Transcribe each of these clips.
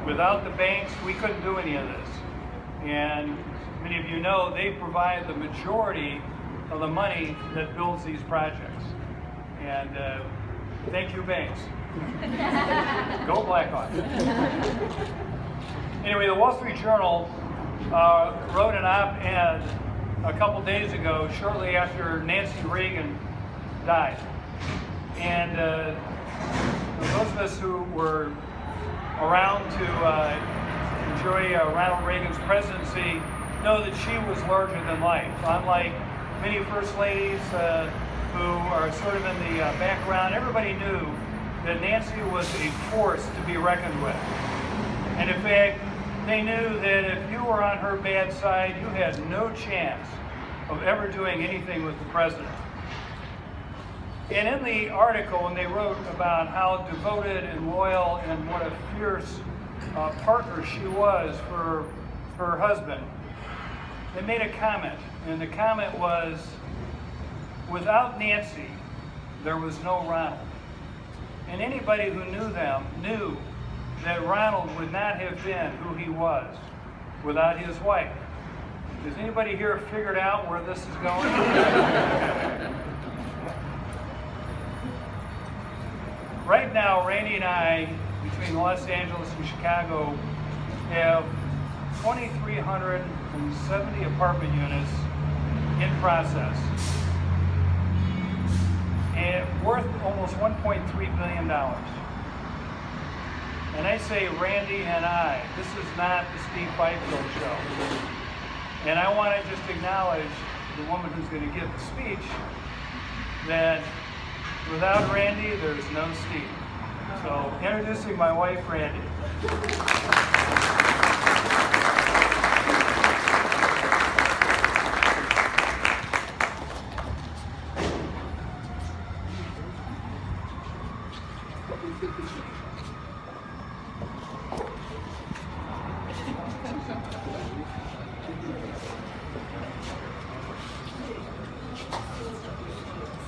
Without the banks, we couldn't do any of this. And many of you know they provide the majority of the money that builds these projects. And thank you, banks. Go Blackhawks. Anyway, the Wall Street Journal wrote an op-ed a couple days ago, shortly after Nancy Reagan died. And those of us who were around to enjoy Ronald Reagan's presidency know that she was larger than life. Unlike many first ladies who are sort of in the background, everybody knew that Nancy was a force to be reckoned with. And in fact, they knew that if you were on her bad side, you had no chance of ever doing anything with the president. And in the article, when they wrote about how devoted and loyal and what a fierce partner she was for her husband, they made a comment. And the comment was, without Nancy, there was no Ronald. And anybody who knew them knew that Ronald would not have been who he was without his wife. Has anybody here figured out where this is going? Right now, Randy and I, between Los Angeles and Chicago, have 2,370 apartment units in process, and worth almost $1.3 billion. And I say Randy and I, this is not the Steve FiField show. And I want to just acknowledge the woman who's going to give the speech, that without Randy, there's no Steve. So, introducing my wife, Randy.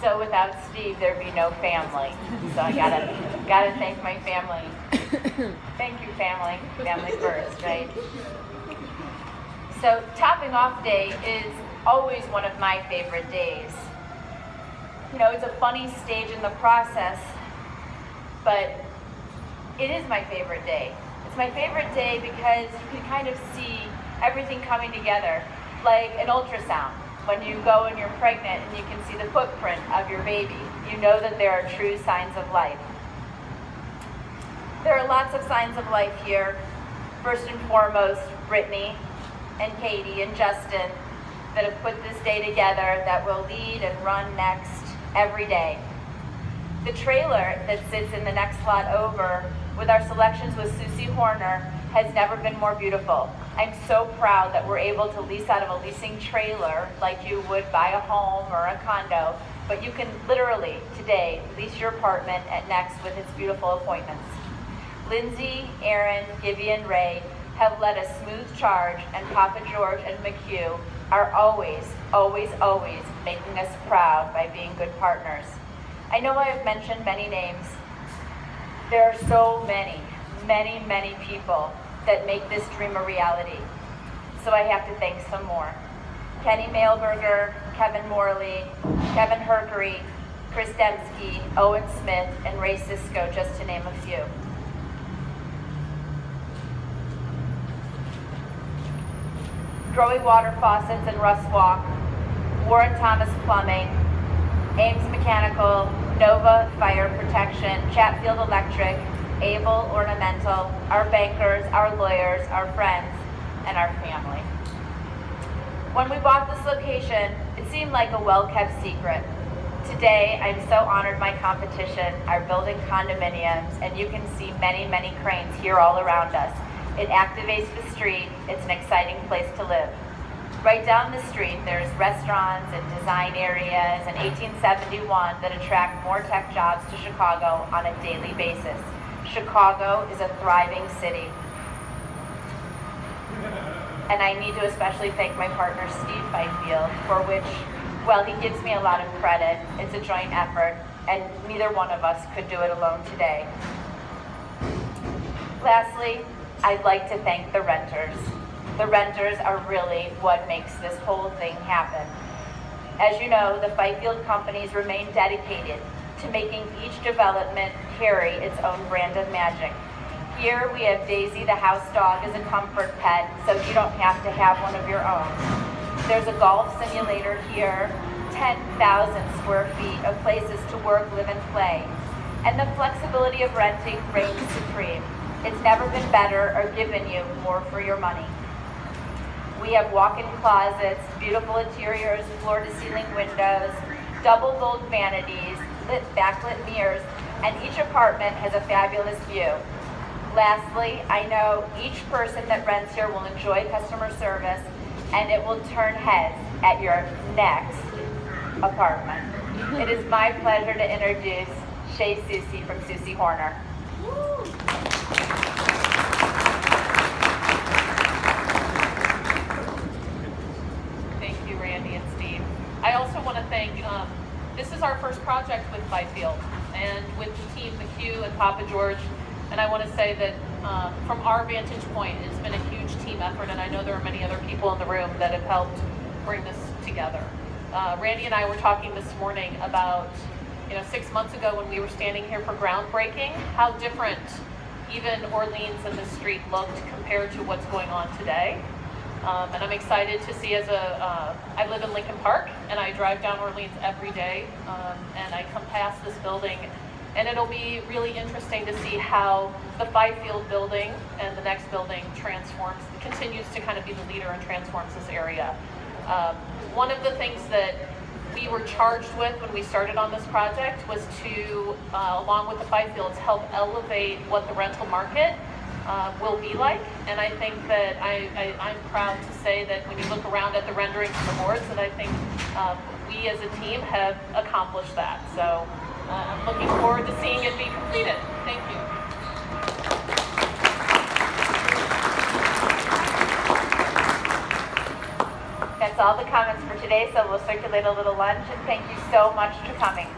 So without Steve, there'd be no family. So I gotta thank my family. Thank you, family. Family first, right? So topping off day is always one of my favorite days. You know, it's a funny stage in the process, but it is my favorite day. It's my favorite day because you can kind of see everything coming together, like an ultrasound. When you go and you're pregnant and you can see the footprint of your baby, you know that there are true signs of life. There are lots of signs of life here. First and foremost, Brittany and Katie and Justin that have put this day together, that will lead and run next every day. The trailer that sits in the next lot over with our selections with Susie Horner has never been more beautiful. I'm so proud that we're able to lease out of a leasing trailer like you would buy a home or a condo, but you can literally today lease your apartment at Next with its beautiful appointments. Lindsay, Aaron, Gibby, and Ray have led a smooth charge, and Papa George and McHugh are always, always, always making us proud by being good partners. I know I have mentioned many names. There are so many, many, many people that make this dream a reality. So I have to thank some more. Kenny Mailberger, Kevin Morley, Kevin Herkery, Chris Dembski, Owen Smith, and Ray Sisko, just to name a few. Growy Water Faucets and Russ Walk, Warren Thomas Plumbing, Ames Mechanical, Nova Fire Protection, Chatfield Electric, Able Ornamental, our bankers, our lawyers, our friends, and our family. When we bought this location, it seemed like a well-kept secret. Today, I'm so honored my competition are building condominiums, and you can see many, many cranes here all around us. It activates the street. It's an exciting place to live. Right down the street, there's restaurants and design areas in 1871 that attract more tech jobs to Chicago on a daily basis. Chicago is a thriving city. And I need to especially thank my partner, Steve FiField, for which, well, he gives me a lot of credit. It's a joint effort, and neither one of us could do it alone today. Lastly, I'd like to thank the renters. The renters are really what makes this whole thing happen. As you know, the FiField companies remain dedicated to making each development carry its own brand of magic. Here we have Daisy the house dog as a comfort pet, so you don't have to have one of your own. There's a golf simulator here, 10,000 square feet of places to work, live, and play. And the flexibility of renting reigns supreme. It's never been better or given you more for your money. We have walk-in closets, beautiful interiors, floor-to-ceiling windows, double gold vanities, lit backlit mirrors, and each apartment has a fabulous view. Lastly, I know each person that rents here will enjoy customer service, and it will turn heads at your next apartment. It is my pleasure to introduce Shay Susie from Susie Horner. Thank you, Randy and Steve. I also want to thank, this is our first project with FiField and with the team, McHugh and Papa George. And I want to say that from our vantage point, it's been a huge team effort, and I know there are many other people in the room that have helped bring this together. Randy and I were talking this morning about, 6 months ago when we were standing here for groundbreaking, how different even Orleans and the street looked compared to what's going on today. And I'm excited to see I live in Lincoln Park, and I drive down Orleans every day, and I come past this building, and it'll be really interesting to see how the FiField building and the next building continues to kind of be the leader and transforms this area. One of the things that we were charged with when we started on this project was to, along with the FiFields, help elevate what the rental market will be like. And I think that I'm proud to say that when you look around at the renderings and the boards, that I think we as a team have accomplished that. So I'm looking forward to seeing it be completed. Thank you. That's all the comments for today, so we'll circulate a little lunch, and thank you so much for coming.